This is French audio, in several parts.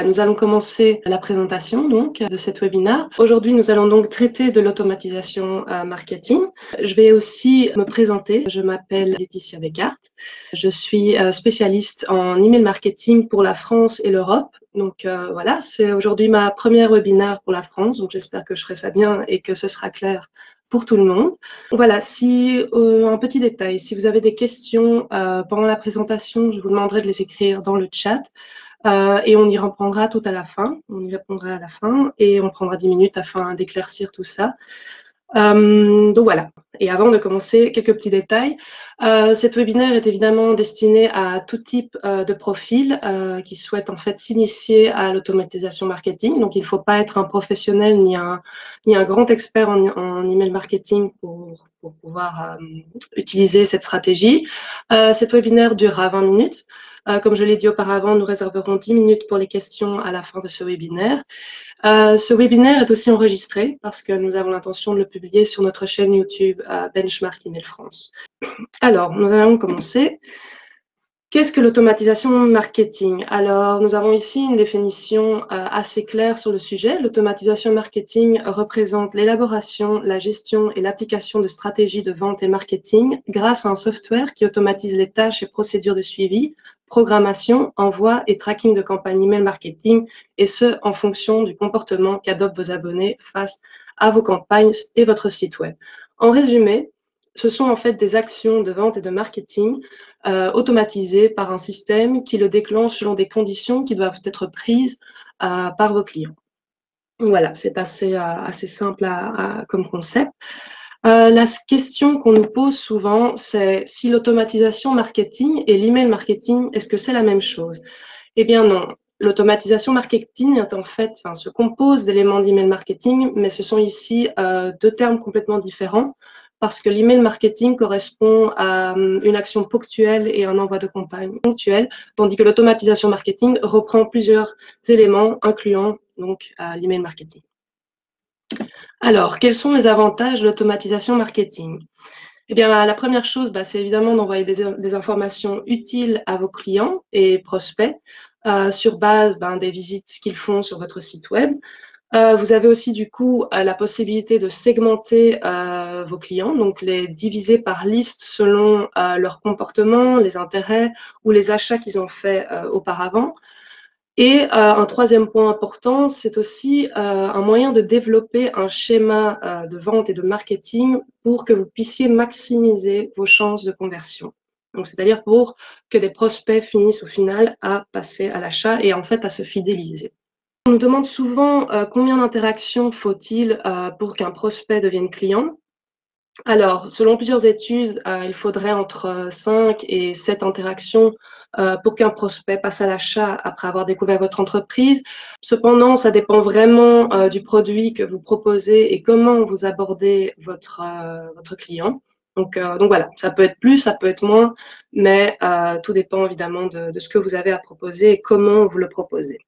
Nous allons commencer la présentation donc de cet webinaire. Aujourd'hui, nous allons donc traiter de l'automatisation marketing. Je vais aussi me présenter. Je m'appelle Laetitia Beckart. Je suis spécialiste en email marketing pour la France et l'Europe. Donc voilà, c'est aujourd'hui ma première webinaire pour la France. Donc j'espère que je ferai ça bien et que ce sera clair pour tout le monde. Voilà, si un petit détail, si vous avez des questions pendant la présentation, je vous demanderai de les écrire dans le chat. Et on y reprendra tout à la fin, on y répondra à la fin et on prendra 10 minutes afin d'éclaircir tout ça. Donc voilà. Et avant de commencer, quelques petits détails. Cet webinaire est évidemment destiné à tout type de profil qui souhaite en fait s'initier à l'automatisation marketing. Donc il ne faut pas être un professionnel ni un grand expert en email marketing pour pouvoir utiliser cette stratégie. Cet webinaire durera 20 minutes. Comme je l'ai dit auparavant, nous réserverons 10 minutes pour les questions à la fin de ce webinaire. Ce webinaire est aussi enregistré parce que nous avons l'intention de le publier sur notre chaîne YouTube Benchmark Email France. Alors, nous allons commencer. Qu'est-ce que l'automatisation marketing? Alors, nous avons ici une définition assez claire sur le sujet. L'automatisation marketing représente l'élaboration, la gestion et l'application de stratégies de vente et marketing grâce à un software qui automatise les tâches et procédures de suivi, programmation, envoi et tracking de campagnes email marketing, et ce, en fonction du comportement qu'adoptent vos abonnés face à vos campagnes et votre site web. En résumé, ce sont en fait des actions de vente et de marketing automatisées par un système qui le déclenche selon des conditions qui doivent être prises par vos clients. Voilà, c'est assez simple comme concept. La question qu'on nous pose souvent, c'est si l'automatisation marketing et l'email marketing, est-ce que c'est la même chose? Eh bien non. L'automatisation marketing est en fait, se compose d'éléments d'email marketing, mais ce sont ici deux termes complètement différents parce que l'email marketing correspond à une action ponctuelle et un envoi de campagne ponctuel, tandis que l'automatisation marketing reprend plusieurs éléments incluant donc l'email marketing. Alors, quels sont les avantages de l'automatisation marketing? Eh bien, la première chose, c'est évidemment d'envoyer des informations utiles à vos clients et prospects sur base des visites qu'ils font sur votre site web. Vous avez aussi du coup la possibilité de segmenter vos clients, donc les diviser par liste selon leur comportement, les intérêts ou les achats qu'ils ont fait auparavant. Et un troisième point important, c'est aussi un moyen de développer un schéma de vente et de marketing pour que vous puissiez maximiser vos chances de conversion. Donc, c'est-à-dire pour que des prospects finissent au final à passer à l'achat et en fait à se fidéliser. On me demande souvent combien d'interactions faut-il pour qu'un prospect devienne client. Alors, selon plusieurs études, il faudrait entre 5 et 7 interactions pour qu'un prospect passe à l'achat après avoir découvert votre entreprise. Cependant, ça dépend vraiment du produit que vous proposez et comment vous abordez votre client. Donc voilà, ça peut être plus, ça peut être moins, mais tout dépend évidemment de ce que vous avez à proposer et comment vous le proposez.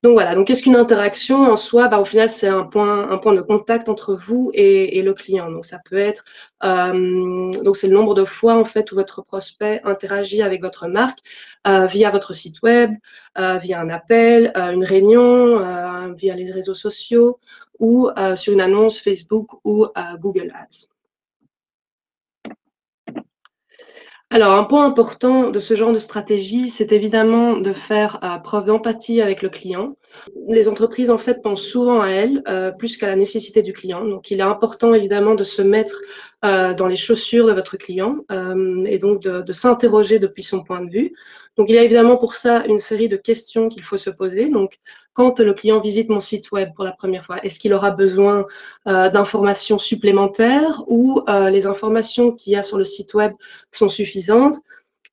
Donc voilà, donc qu'est-ce qu'une interaction en soi? Au final, c'est un point de contact entre vous et le client. Donc ça peut être, donc c'est le nombre de fois en fait où votre prospect interagit avec votre marque via votre site web, via un appel, une réunion, via les réseaux sociaux ou sur une annonce Facebook ou Google Ads. Alors, un point important de ce genre de stratégie, c'est évidemment de faire preuve d'empathie avec le client. Les entreprises, en fait, pensent souvent à elles plus qu'à la nécessité du client. Donc, il est important, évidemment, de se mettre dans les chaussures de votre client et donc de s'interroger depuis son point de vue. Donc, il y a évidemment pour ça une série de questions qu'il faut se poser. Donc, quand le client visite mon site web pour la première fois, est-ce qu'il aura besoin d'informations supplémentaires ou les informations qu'il y a sur le site web sont suffisantes?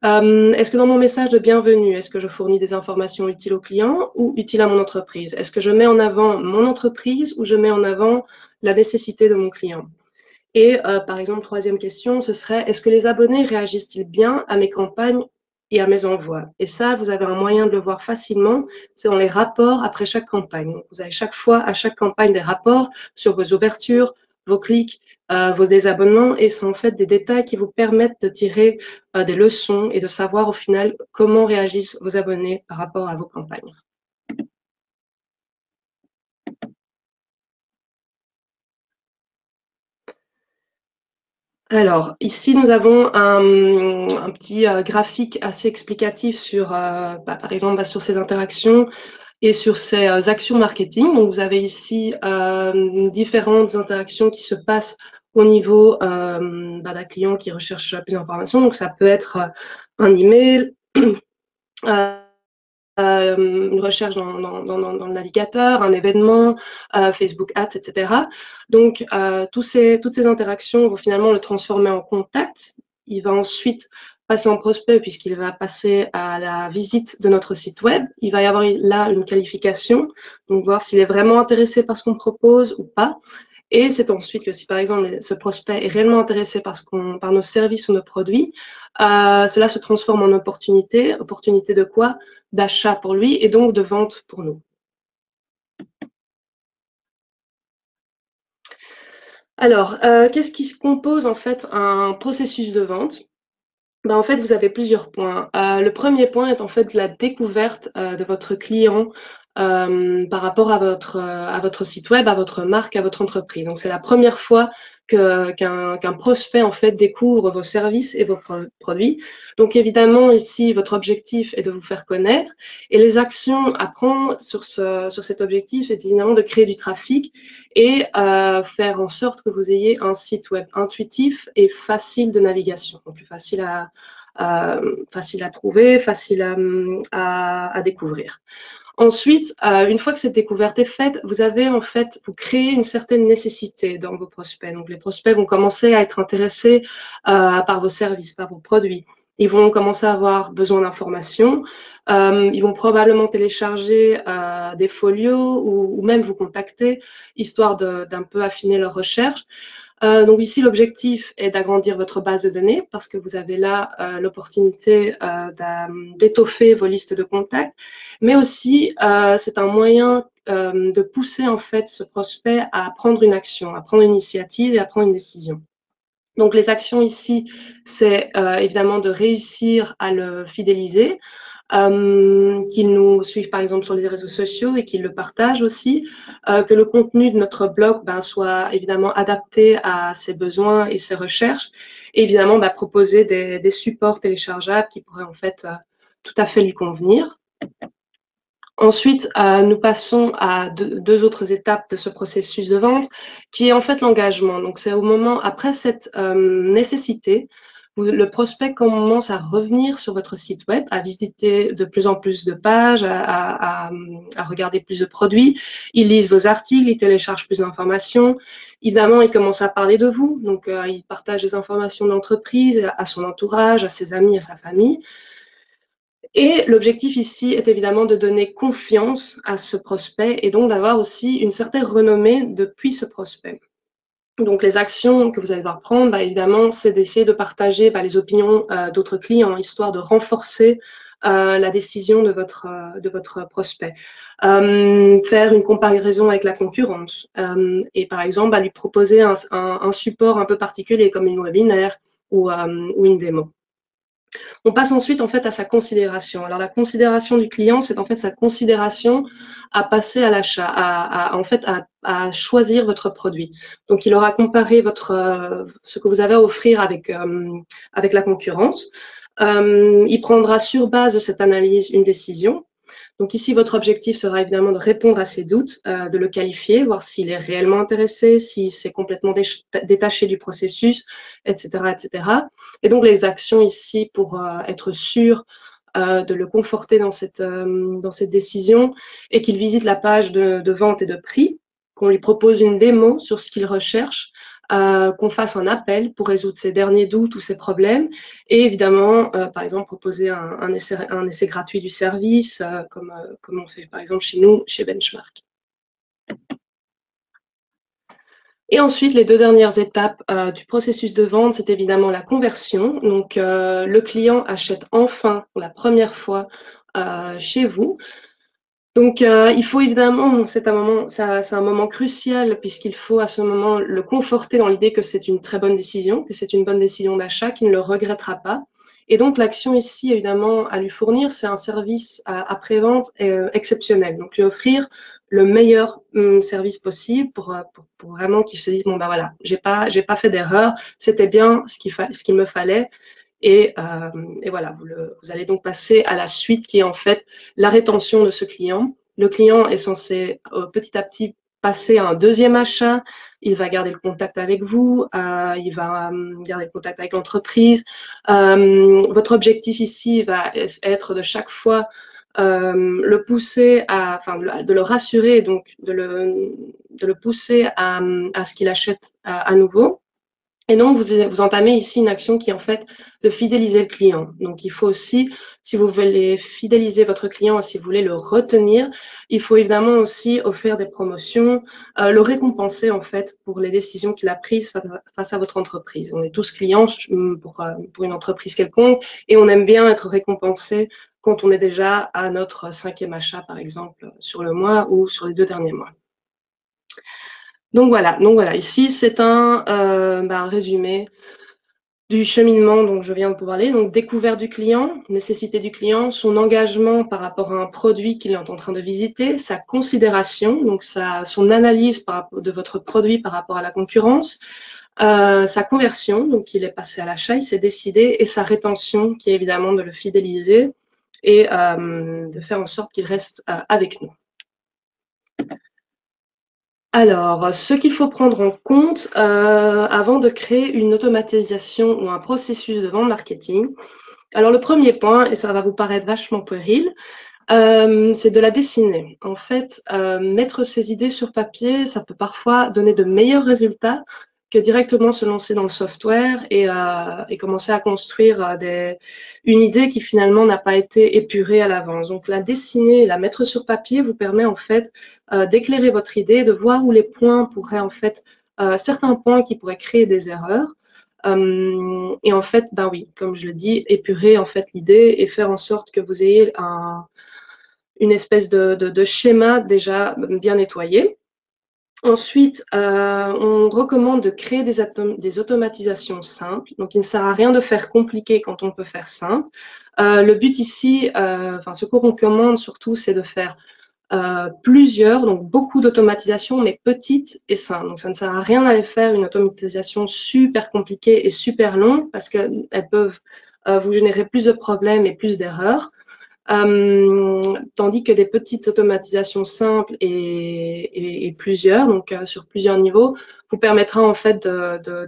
Est-ce que dans mon message de bienvenue, est-ce que je fournis des informations utiles au client ou utiles à mon entreprise? Est-ce que je mets en avant mon entreprise ou je mets en avant la nécessité de mon client? Et par exemple, troisième question, ce serait, est-ce que les abonnés réagissent-ils bien à mes campagnes et à mes envois? Et ça, vous avez un moyen de le voir facilement, c'est dans les rapports après chaque campagne. Donc, vous avez chaque fois, à chaque campagne, des rapports sur vos ouvertures, vos clics, vos désabonnements, et c'est en fait des détails qui vous permettent de tirer des leçons et de savoir au final comment réagissent vos abonnés par rapport à vos campagnes. Alors, ici, nous avons un petit graphique assez explicatif sur, par exemple, sur ces interactions et sur ces actions marketing. Donc, vous avez ici différentes interactions qui se passent au niveau d'un client qui recherche plus d'informations. Donc, ça peut être un email, une recherche dans le navigateur, un événement, Facebook Ads, etc. Donc, toutes ces interactions vont finalement le transformer en contact. Il va ensuite passer en prospect puisqu'il va passer à la visite de notre site web. Il va y avoir là une qualification, donc voir s'il est vraiment intéressé par ce qu'on propose ou pas. Et c'est ensuite que si par exemple ce prospect est réellement intéressé par nos services ou nos produits, cela se transforme en opportunité. Opportunité de quoi? D'achat pour lui et donc de vente pour nous. Alors, qu'est-ce qui se compose en fait un processus de vente? Ben, en fait, vous avez plusieurs points. Le premier point est en fait la découverte de votre client par rapport à votre site web, à votre marque, à votre entreprise. Donc, c'est la première fois qu'un prospect en fait découvre vos services et vos produits. Donc, évidemment, ici, votre objectif est de vous faire connaître et les actions à prendre sur cet objectif est évidemment de créer du trafic et faire en sorte que vous ayez un site web intuitif et facile de navigation. Donc, facile à trouver, facile à découvrir. Ensuite, une fois que cette découverte est faite, vous créez une certaine nécessité dans vos prospects. Donc, les prospects vont commencer à être intéressés par vos services, par vos produits. Ils vont commencer à avoir besoin d'informations. Ils vont probablement télécharger des folios ou même vous contacter, histoire d'un peu affiner leur recherche. Donc ici, l'objectif est d'agrandir votre base de données parce que vous avez là l'opportunité d'étoffer vos listes de contacts, mais aussi c'est un moyen de pousser en fait ce prospect à prendre une action, à prendre une initiative et à prendre une décision. Donc les actions ici, c'est évidemment de réussir à le fidéliser, qu'ils nous suivent par exemple sur les réseaux sociaux et qu'ils le partagent aussi, que le contenu de notre blog soit évidemment adapté à ses besoins et ses recherches, et évidemment proposer des supports téléchargeables qui pourraient en fait tout à fait lui convenir. Ensuite, nous passons à deux autres étapes de ce processus de vente, qui est en fait l'engagement. Donc, c'est au moment, après cette nécessité, où le prospect commence à revenir sur votre site web, à visiter de plus en plus de pages, à regarder plus de produits. Il lise vos articles, il télécharge plus d'informations. Évidemment, il commence à parler de vous. Donc, il partage des informations de l'entreprise à son entourage, à ses amis, à sa famille. Et l'objectif ici est évidemment de donner confiance à ce prospect et donc d'avoir aussi une certaine renommée depuis ce prospect. Donc les actions que vous allez devoir prendre, évidemment, c'est d'essayer de partager les opinions d'autres clients, histoire de renforcer la décision de votre prospect. Faire une comparaison avec la concurrence et par exemple lui proposer un support un peu particulier comme une webinaire ou une démo. On passe ensuite en fait à sa considération. Alors la considération du client, c'est en fait sa considération à passer à l'achat, à choisir votre produit. Donc il aura comparé ce que vous avez à offrir avec la concurrence. Il prendra sur base de cette analyse une décision. Donc ici, votre objectif sera évidemment de répondre à ses doutes, de le qualifier, voir s'il est réellement intéressé, s'il s'est complètement détaché du processus, etc., etc. Et donc les actions ici pour être sûr de le conforter dans cette décision et qu'il visite la page de vente et de prix, qu'on lui propose une démo sur ce qu'il recherche, qu'on fasse un appel pour résoudre ses derniers doutes ou ses problèmes et évidemment, par exemple, proposer un essai gratuit du service, comme on fait par exemple chez nous, chez Benchmark. Et ensuite, les deux dernières étapes du processus de vente, c'est évidemment la conversion. Donc, le client achète enfin pour la première fois chez vous. Donc, il faut évidemment, c'est un moment crucial puisqu'il faut à ce moment le conforter dans l'idée que c'est une très bonne décision, que c'est une bonne décision d'achat, qu'il ne le regrettera pas. Et donc, l'action ici, évidemment, à lui fournir, c'est un service après-vente exceptionnel. Donc, lui offrir le meilleur service possible pour vraiment qu'il se dise, bon, ben voilà, j'ai pas fait d'erreur, c'était bien ce qu'il me fallait. Et voilà, vous allez donc passer à la suite qui est en fait la rétention de ce client. Le client est censé petit à petit passer à un deuxième achat, il va garder le contact avec vous, il va garder le contact avec l'entreprise. Votre objectif ici va être de chaque fois le pousser de le rassurer, donc de le pousser à ce qu'il achète à nouveau. Et donc, vous entamez ici une action qui est en fait de fidéliser le client. Donc, il faut aussi, si vous voulez fidéliser votre client, si vous voulez le retenir, il faut évidemment aussi offrir des promotions, le récompenser en fait pour les décisions qu'il a prises face à votre entreprise. On est tous clients pour une entreprise quelconque et on aime bien être récompensé quand on est déjà à notre 5e achat, par exemple, sur le mois ou sur les 2 derniers mois. Donc voilà, ici c'est un résumé du cheminement dont je viens de vous parler. Donc découverte du client, nécessité du client, son engagement par rapport à un produit qu'il est en train de visiter, sa considération, donc son analyse de votre produit par rapport à la concurrence, sa conversion, donc il est passé à l'achat, il s'est décidé, et sa rétention qui est évidemment de le fidéliser et de faire en sorte qu'il reste avec nous. Alors, ce qu'il faut prendre en compte avant de créer une automatisation ou un processus de vente marketing. Alors, le premier point, et ça va vous paraître vachement puéril, c'est de la dessiner. En fait, mettre ses idées sur papier, ça peut parfois donner de meilleurs résultats que directement se lancer dans le software et commencer à construire une idée qui finalement n'a pas été épurée à l'avance. Donc la dessiner, la mettre sur papier vous permet en fait d'éclairer votre idée, de voir où les points pourraient en fait, certains points qui pourraient créer des erreurs. Et en fait, ben oui, comme je le dis, épurer en fait l'idée et faire en sorte que vous ayez une espèce de schéma déjà bien nettoyé. Ensuite, on recommande de créer des automatisations simples. Donc, il ne sert à rien de faire compliqué quand on peut faire simple. Le but ici, ce qu'on recommande surtout, c'est de faire plusieurs, donc beaucoup d'automatisation, mais petites et simples. Donc, ça ne sert à rien d'aller faire une automatisation super compliquée et super longue parce qu'elles peuvent vous générer plus de problèmes et plus d'erreurs. Tandis que des petites automatisations simples et plusieurs, donc sur plusieurs niveaux, vous permettra en fait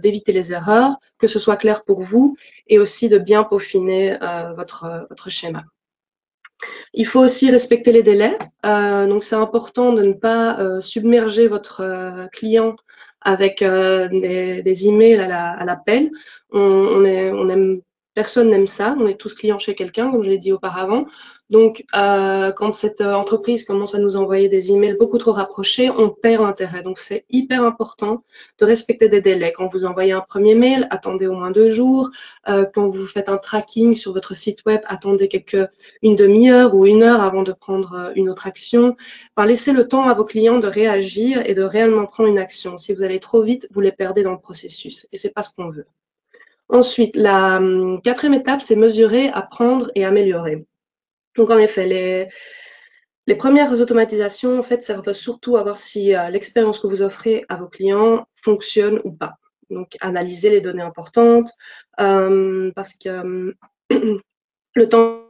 d'éviter les erreurs, que ce soit clair pour vous et aussi de bien peaufiner votre schéma. Il faut aussi respecter les délais. Donc, c'est important de ne pas submerger votre client avec des emails à l'appel. Personne n'aime ça. On est tous clients chez quelqu'un, comme je l'ai dit auparavant. Donc, quand cette entreprise commence à nous envoyer des emails beaucoup trop rapprochés, on perd l'intérêt. Donc, c'est hyper important de respecter des délais. Quand vous envoyez un premier mail, attendez au moins 2 jours. Quand vous faites un tracking sur votre site web, attendez une demi-heure ou 1 heure avant de prendre une autre action. Enfin, laissez le temps à vos clients de réagir et de réellement prendre une action. Si vous allez trop vite, vous les perdez dans le processus et c'est pas ce qu'on veut. Ensuite, la 4e étape, c'est mesurer, apprendre et améliorer. Donc, en effet, les premières automatisations, en fait, servent surtout à voir si l'expérience que vous offrez à vos clients fonctionne ou pas. Donc, analyser les données importantes parce que le temps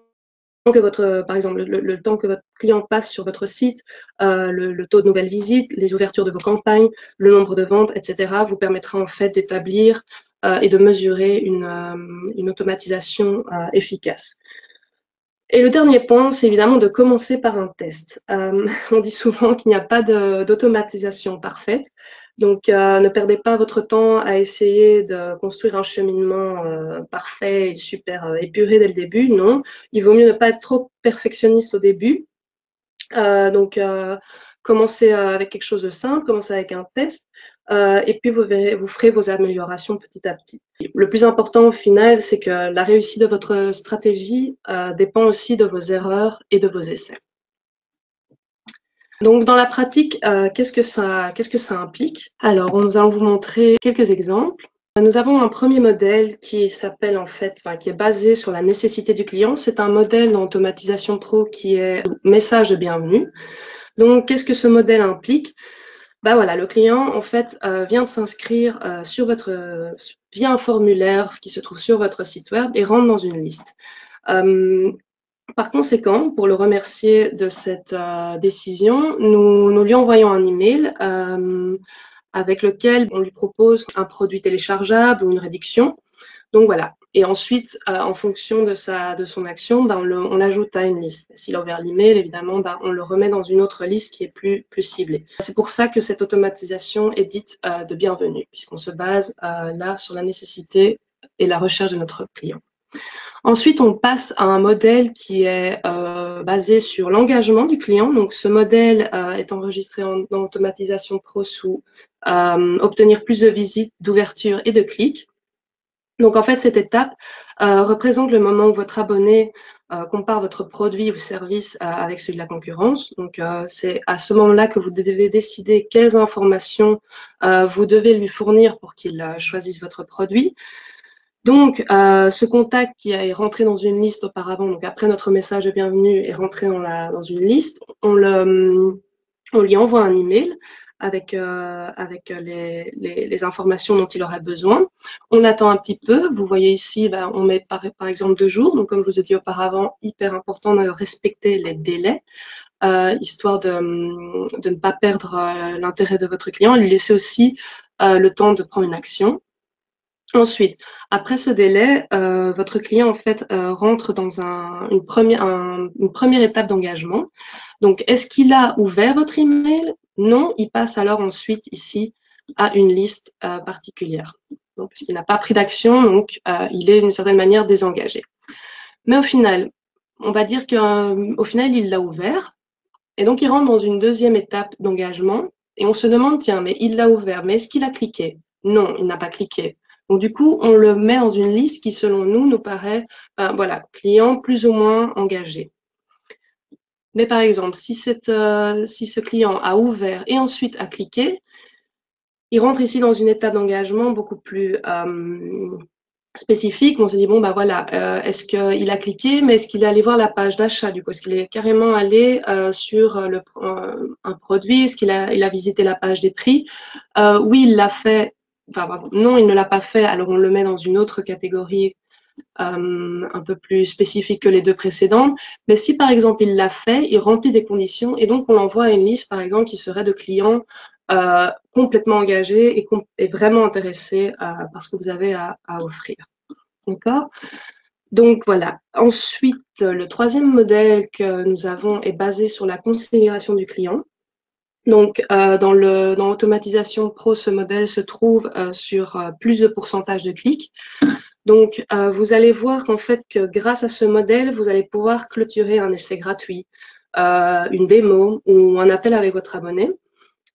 que par exemple, le temps que votre client passe sur votre site, le taux de nouvelles visites, les ouvertures de vos campagnes, le nombre de ventes, etc., vous permettra en fait d'établir et de mesurer une automatisation efficace. Et le dernier point, c'est évidemment de commencer par un test. On dit souvent qu'il n'y a pas d'automatisation parfaite. Donc, ne perdez pas votre temps à essayer de construire un cheminement parfait et super épuré dès le début. Non, il vaut mieux ne pas être trop perfectionniste au début. Donc, commencez avec quelque chose de simple, commencez avec un test. Et puis, vous ferez vos améliorations petit à petit. Le plus important au final, c'est que la réussite de votre stratégie dépend aussi de vos erreurs et de vos essais. Donc, dans la pratique, qu'est-ce que ça implique? Alors, nous allons vous montrer quelques exemples. Nous avons un premier modèle qui s'appelle qui est basé sur la nécessité du client. C'est un modèle d'automatisation pro qui est message de bienvenue. Donc, qu'est-ce que ce modèle implique? Voilà, le client en fait vient de s'inscrire via un formulaire qui se trouve sur votre site web et rentre dans une liste. Par conséquent, pour le remercier de cette décision, nous lui envoyons un email avec lequel on lui propose un produit téléchargeable ou une réduction. Donc voilà. Et ensuite, en fonction de son action, on l'ajoute à une liste. S'il a ouvert l'email, évidemment, on le remet dans une autre liste qui est plus ciblée. C'est pour ça que cette automatisation est dite de bienvenue, puisqu'on se base là sur la nécessité et la recherche de notre client. Ensuite, on passe à un modèle qui est basé sur l'engagement du client. Donc, ce modèle est enregistré dans Automatisation Pro sous obtenir plus de visites, d'ouverture et de clics. Donc, en fait, cette étape représente le moment où votre abonné compare votre produit ou service avec celui de la concurrence. Donc, c'est à ce moment-là que vous devez décider quelles informations vous devez lui fournir pour qu'il choisisse votre produit. Donc, ce contact qui est rentré dans une liste auparavant, donc après notre message de bienvenue est rentré dans une liste, on lui envoie un email avec les informations dont il aurait besoin. On attend un petit peu. Vous voyez ici, on met par exemple 2 jours. Donc, comme je vous ai dit auparavant, hyper important de respecter les délais, histoire de ne pas perdre l'intérêt de votre client et lui laisser aussi le temps de prendre une action. Ensuite, après ce délai, votre client en fait rentre dans une première étape d'engagement. Donc, est-ce qu'il a ouvert votre email? Non, il passe alors ensuite ici à une liste particulière. Donc, parce qu'il n'a pas pris d'action, donc il est d'une certaine manière désengagé. Mais au final, on va dire qu'au final, il l'a ouvert. Et donc, il rentre dans une deuxième étape d'engagement. Et on se demande, tiens, mais il l'a ouvert, mais est-ce qu'il a cliqué? Non, il n'a pas cliqué. Donc, du coup, on le met dans une liste qui, selon nous paraît, client plus ou moins engagé. Mais par exemple, si ce client a ouvert et ensuite a cliqué, il rentre ici dans une étape d'engagement beaucoup plus spécifique. On se dit, est-ce qu'il a cliqué, mais est-ce qu'il est allé voir la page d'achat du coup? Est-ce qu'il est carrément allé sur un produit? Est-ce qu'il a visité la page des prix? Oui, il l'a fait. Non, il ne l'a pas fait, alors on le met dans une autre catégorie un peu plus spécifique que les 2 précédentes. Mais si par exemple il l'a fait, il remplit des conditions et donc on envoie à une liste par exemple qui serait de clients complètement engagés et vraiment intéressés par ce que vous avez à offrir. D'accord? Donc voilà. Ensuite, le troisième modèle que nous avons est basé sur la considération du client. Donc, dans l'automatisation pro, ce modèle se trouve sur plus de pourcentage de clics. Donc, vous allez voir qu'en fait, que grâce à ce modèle, vous allez pouvoir clôturer un essai gratuit, une démo ou un appel avec votre abonné.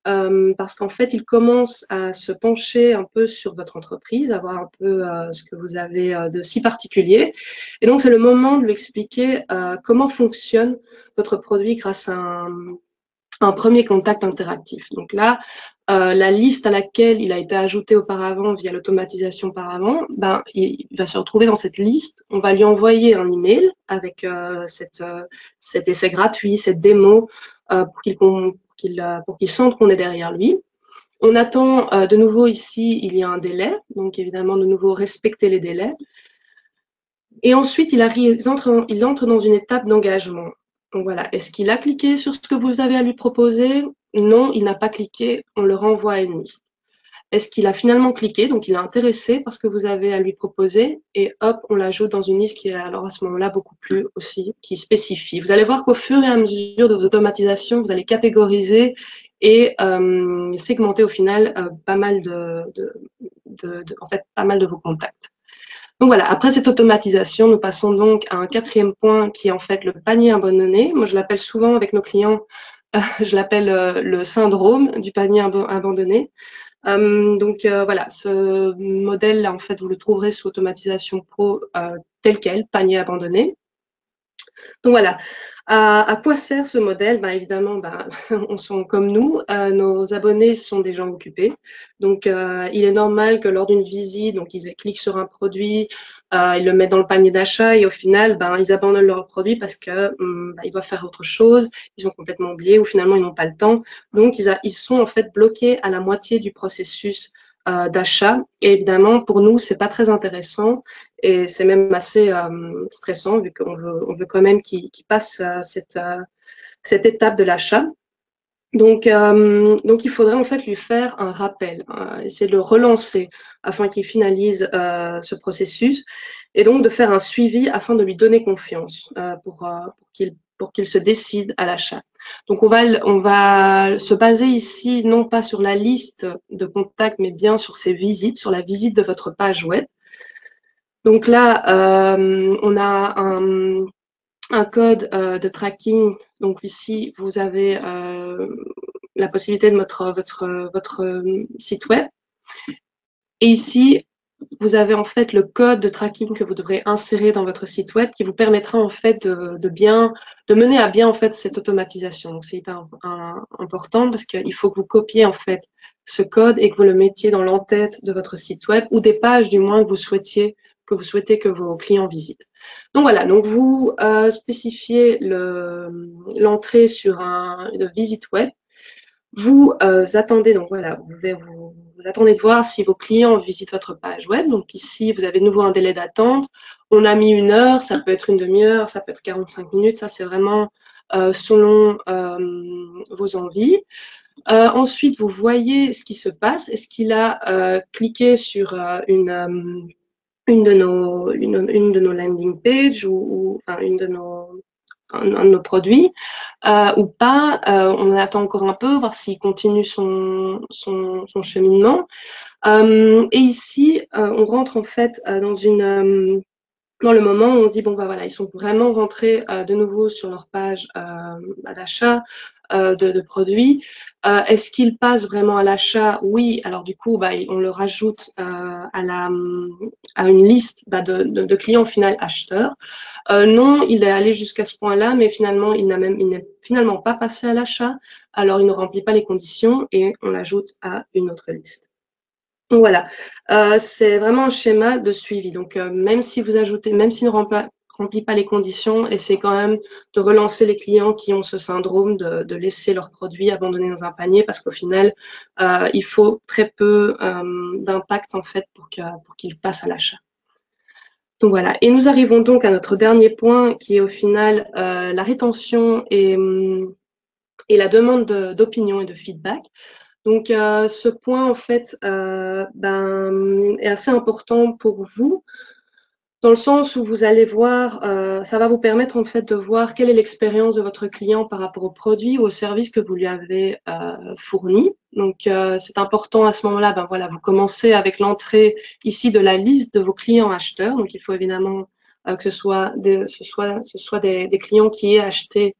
Parce qu'en fait, il commence à se pencher un peu sur votre entreprise, à voir un peu ce que vous avez de si particulier. Et donc, c'est le moment de lui expliquer comment fonctionne votre produit grâce à un premier contact interactif. Donc là, la liste à laquelle il a été ajouté auparavant via l'automatisation auparavant, il va se retrouver dans cette liste. On va lui envoyer un email avec cet essai gratuit, cette démo, pour qu'il sente qu'on est derrière lui. On attend de nouveau ici, il y a un délai, donc évidemment de nouveau respecter les délais. Et ensuite, il entre dans une étape d'engagement. Donc voilà, est-ce qu'il a cliqué sur ce que vous avez à lui proposer? Non, il n'a pas cliqué, on le renvoie à une liste. Est-ce qu'il a finalement cliqué? Donc il est intéressé par ce que vous avez à lui proposer et hop, on l'ajoute dans une liste qui est alors à ce moment-là beaucoup plus aussi, qui spécifie. Vous allez voir qu'au fur et à mesure de vos automatisations, vous allez catégoriser et segmenter au final pas mal pas mal de vos contacts. Donc voilà, après cette automatisation, nous passons donc à un quatrième point qui est en fait le panier abandonné. Moi, je l'appelle souvent avec nos clients, je l'appelle le syndrome du panier abandonné. Voilà, ce modèle-là, en fait, vous le trouverez sous Automatisation Pro tel quel, panier abandonné. Donc voilà, à quoi sert ce modèle? Ben, évidemment, ben, on sont comme nous, nos abonnés sont des gens occupés. Donc, il est normal que lors d'une visite, donc ils cliquent sur un produit, ils le mettent dans le panier d'achat et au final, ben, ils abandonnent leur produit parce que ben, ils doivent faire autre chose, ils ont complètement oublié ou finalement ils n'ont pas le temps. Donc, ils sont en fait bloqués à la moitié du processus d'achat. Et évidemment, pour nous, c'est pas très intéressant et c'est même assez stressant vu on veut quand même qu'ils passent cette étape de l'achat. Donc, il faudrait en fait lui faire un rappel, essayer de le relancer afin qu'il finalise ce processus et donc de faire un suivi afin de lui donner confiance pour qu'il se décide à l'achat. Donc, on va se baser ici non pas sur la liste de contacts, mais bien sur ses visites, sur la visite de votre page web. Donc là, on a un code de tracking. Donc ici, vous avez la possibilité de mettre votre site web. Et ici, vous avez en fait le code de tracking que vous devrez insérer dans votre site web qui vous permettra en fait de mener à bien en fait cette automatisation. Donc c'est hyper important parce qu'il faut que vous copiez en fait ce code et que vous le mettiez dans l'entête de votre site web ou des pages du moins que vous souhaitez que vos clients visitent. Donc voilà, donc vous spécifiez l'entrée sur une visite web. Vous attendez, donc voilà, vous attendez de voir si vos clients visitent votre page web. Donc ici, vous avez de nouveau un délai d'attente. On a mis 1 heure, ça peut être une demi-heure, ça peut être 45 minutes. Ça, c'est vraiment selon vos envies. Ensuite, vous voyez ce qui se passe. Est-ce qu'il a cliqué sur une de nos landing pages ou enfin, un de nos produits ou pas. On attend encore un peu, voir s'il continue son cheminement. Et ici, on rentre en fait dans le moment où on se dit, bon, bah voilà, ils sont vraiment rentrés de nouveau sur leur page d'achat de produits. Est-ce qu'ils passent vraiment à l'achat? Oui, alors du coup, bah, on le rajoute à une liste de clients final acheteurs. Non, il est allé jusqu'à ce point-là, mais finalement, il n'est finalement pas passé à l'achat, alors il ne remplit pas les conditions et on l'ajoute à une autre liste. Donc voilà, c'est vraiment un schéma de suivi. Donc même si même s'il ne remplit pas les conditions, essayez quand même de relancer les clients qui ont ce syndrome de laisser leurs produits abandonnés dans un panier parce qu'au final, il faut très peu d'impact en fait pour qu'ils passent à l'achat. Donc voilà, et nous arrivons donc à notre dernier point qui est au final la rétention et la demande d'opinion et de feedback. Donc, ce point, en fait, est assez important pour vous, dans le sens où vous allez voir, ça va vous permettre, en fait, de voir quelle est l'expérience de votre client par rapport au produit ou au service que vous lui avez fourni. Donc, c'est important à ce moment-là, ben voilà, vous commencez avec l'entrée ici de la liste de vos clients acheteurs. Donc, il faut évidemment que ce soit des clients qui aient acheté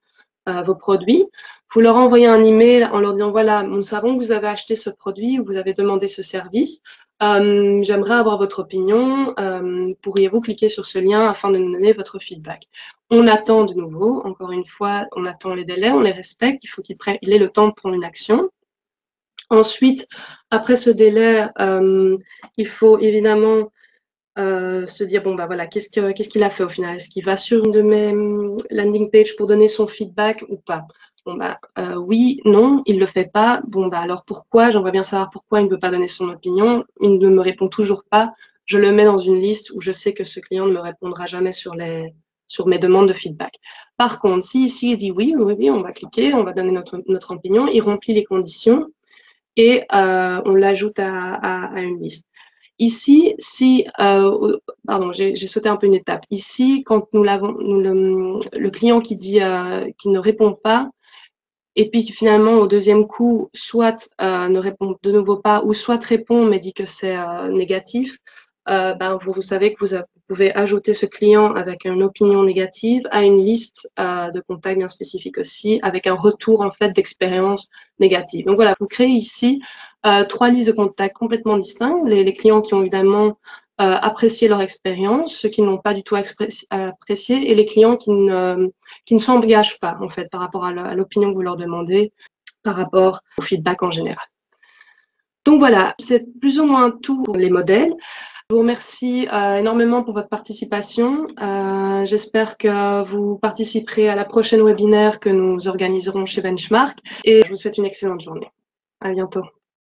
vos produits. Vous leur envoyez un email en leur disant, voilà, nous savons que vous avez acheté ce produit ou vous avez demandé ce service. J'aimerais avoir votre opinion. Pourriez-vous cliquer sur ce lien afin de nous donner votre feedback? On attend de nouveau, encore une fois, on attend les délais, on les respecte. Il faut qu'il ait le temps de prendre une action. Ensuite, après ce délai, il faut évidemment se dire, bon, bah voilà, qu'est-ce qu'il a fait au final? Est-ce qu'il va sur une de mes landing pages pour donner son feedback ou pas? Bon, bah oui, non, il le fait pas. Bon, bah alors pourquoi? J'aimerais bien savoir pourquoi il ne veut pas donner son opinion. Il ne me répond toujours pas. Je le mets dans une liste où je sais que ce client ne me répondra jamais sur mes demandes de feedback. Par contre, si ici il dit oui, on va cliquer, on va donner notre opinion, il remplit les conditions et on l'ajoute à une liste. Ici, pardon, j'ai sauté un peu une étape. Ici, quand le client qui dit qui ne répond pas, et puis finalement au deuxième coup, soit ne répond de nouveau pas, ou soit répond mais dit que c'est négatif, vous savez que vous pouvez ajouter ce client avec une opinion négative à une liste de contacts bien spécifique aussi, avec un retour en fait d'expérience négative. Donc voilà, vous créez ici 3 listes de contacts complètement distinctes. Les clients qui ont évidemment apprécier leur expérience, ceux qui n'ont pas du tout apprécié, et les clients qui ne s'engagent pas en fait par rapport à l'opinion que vous leur demandez, par rapport au feedback en général. Donc voilà, c'est plus ou moins tout pour les modèles. Je vous remercie énormément pour votre participation. J'espère que vous participerez à la prochaine webinaire que nous organiserons chez Benchmark et je vous souhaite une excellente journée. À bientôt.